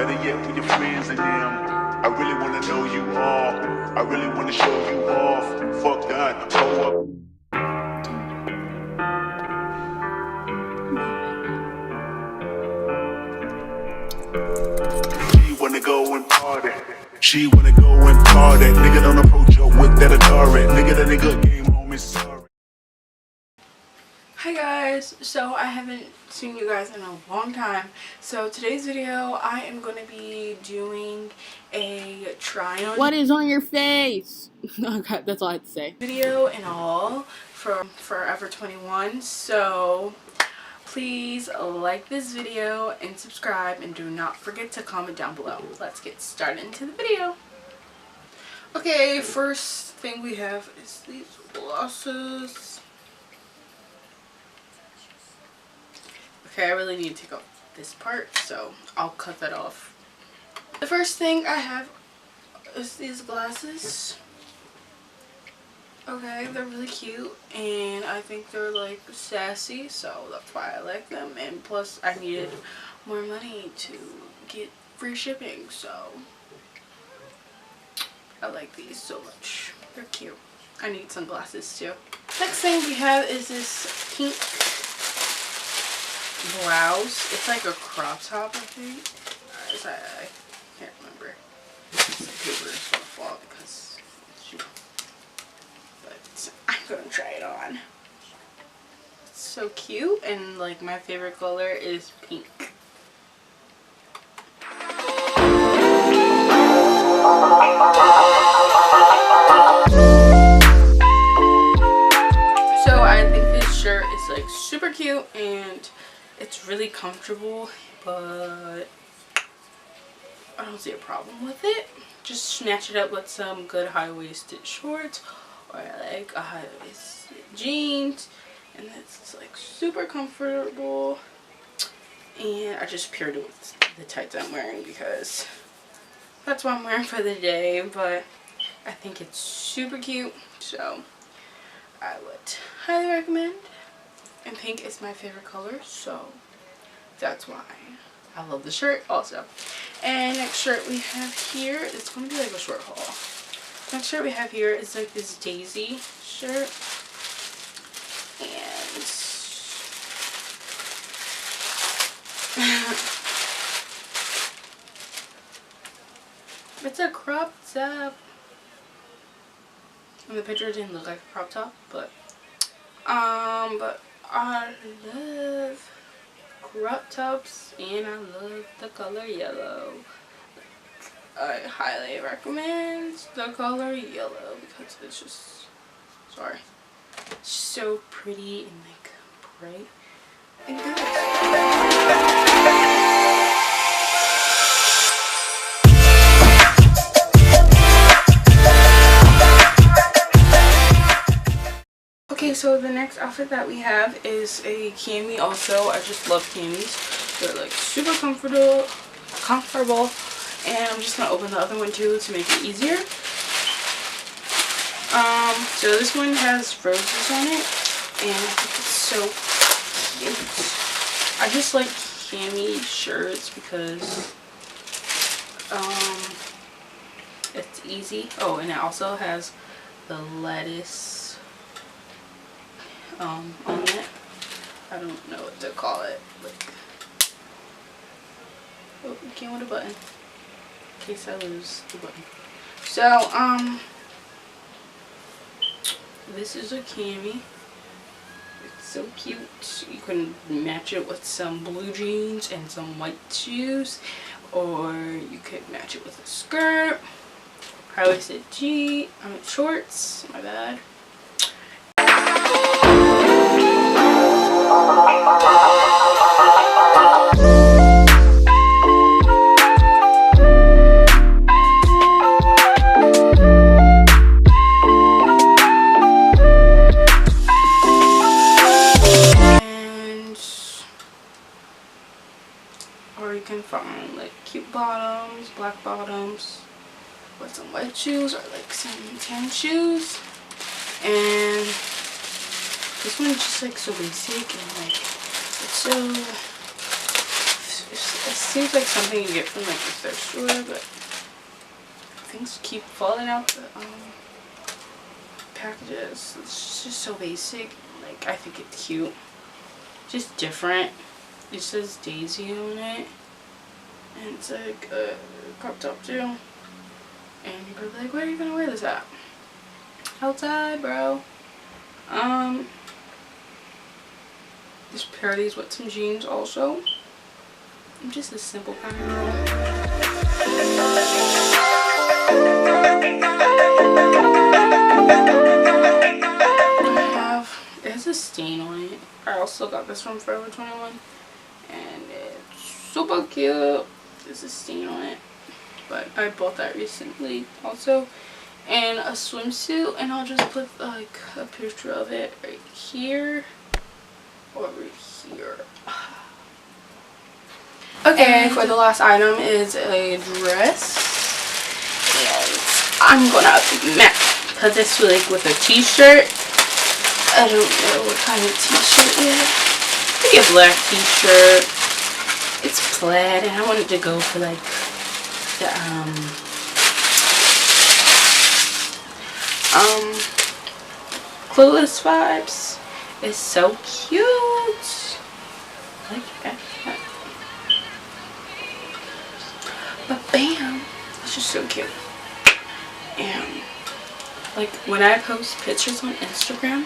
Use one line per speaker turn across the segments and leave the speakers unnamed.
better yet with your friends and them. I really wanna know you all. I really wanna show you off. Fuck that. Hold up. She wanna go and party. She wanna go and party. Nigga don't approach her with that Atari. Nigga that nigga came home is sorry.
Hi guys, so I haven't seen you guys in a long time. So today's video I am going to be doing a try on.
What is on your face? Okay, that's all I have to say.
Video and all from Forever 21. So please like this video and subscribe, and do not forget to comment down below. Let's get started into the video. Okay, first thing we have is these glosses. Okay, I really need to take off this part, so I'll cut that off. The first thing I have is these glasses. Okay, they're really cute, and I think they're like sassy, so that's why I like them. And plus, I needed more money to get free shipping, so I like these so much. They're cute. I need sunglasses too. Next thing we have is this pink blouse. It's like a crop top, I think. I can't remember. The paper is gonna fall because it's, you know. But I'm gonna try it on. It's so cute, and like my favorite color is pink. So I think this shirt is like super cute, and it's really comfortable, but I don't see a problem with it. Just snatch it up with some good high-waisted shorts, or like a high-waisted jeans, and it's like super comfortable. And I just paired it with the tights I'm wearing because that's what I'm wearing for the day, but I think it's super cute, so I would highly recommend. And pink is my favorite color, so that's why I love the shirt also. And next shirt we have here, it's going to be like a short haul. Next shirt we have here is like this Daisy shirt. And it's a crop top. And the picture didn't look like a crop top, but I love crop tops, and I love the color yellow. I highly recommend the color yellow because it's just, sorry, so pretty and like bright and good. Okay, so the next outfit that we have is a Cami. Also, I just love Camis. They're like super comfortable, and I'm just gonna open the other one too to make it easier. So this one has roses on it, and I think it's so cute. I just like Cami shirts because it's easy. Oh, and it also has the lettuce on it. I don't know what to call it. Like, oh, you can't with a button. In case I lose the button. So, this is a Cami. It's so cute. You can match it with some blue jeans and some white shoes, or you could match it with a skirt. High-waisted shorts. My bad. Or you can find like cute bottoms, black bottoms with some white shoes, or like some tan shoes. And this one's just like so basic, and like it's It seems like something you get from like the thrift store, but things keep falling out the packages. It's just so basic. Like, I think it's cute. Just different. It says Daisy on it. And it's like a crop top too. And you're probably like, where are you gonna wear this at? Outside, bro. Just pair these with some jeans also. I'm just a simple kind of girl. It has a stain on it. I also got this from Forever 21. And it's super cute. There's a stain on it. But I bought that recently also. And a swimsuit. And I'll just put like a picture of it right here. Or right here. Okay, for the last item is a dress. And I'm gonna put this like with a t-shirt. I don't know what kind of t-shirt yet. Maybe a black t-shirt. It's plaid, and I wanted to go for like the Clueless vibes. It's so cute. Like that. But bam, it's just so cute. And like when I post pictures on Instagram,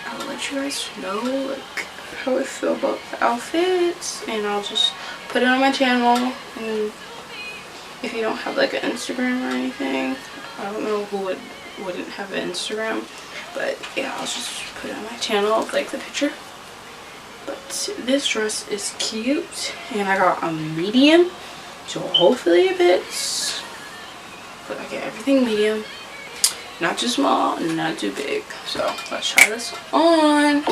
I will let you guys know like how I feel about the outfits, and I'll just put it on my channel. And if you don't have like an Instagram or anything, I don't know who wouldn't have an Instagram, but yeah, I'll just put it on my channel like the picture. But this dress is cute, and I got a medium, so hopefully it fits. But I get everything medium, not too small, not too big. So let's try this on.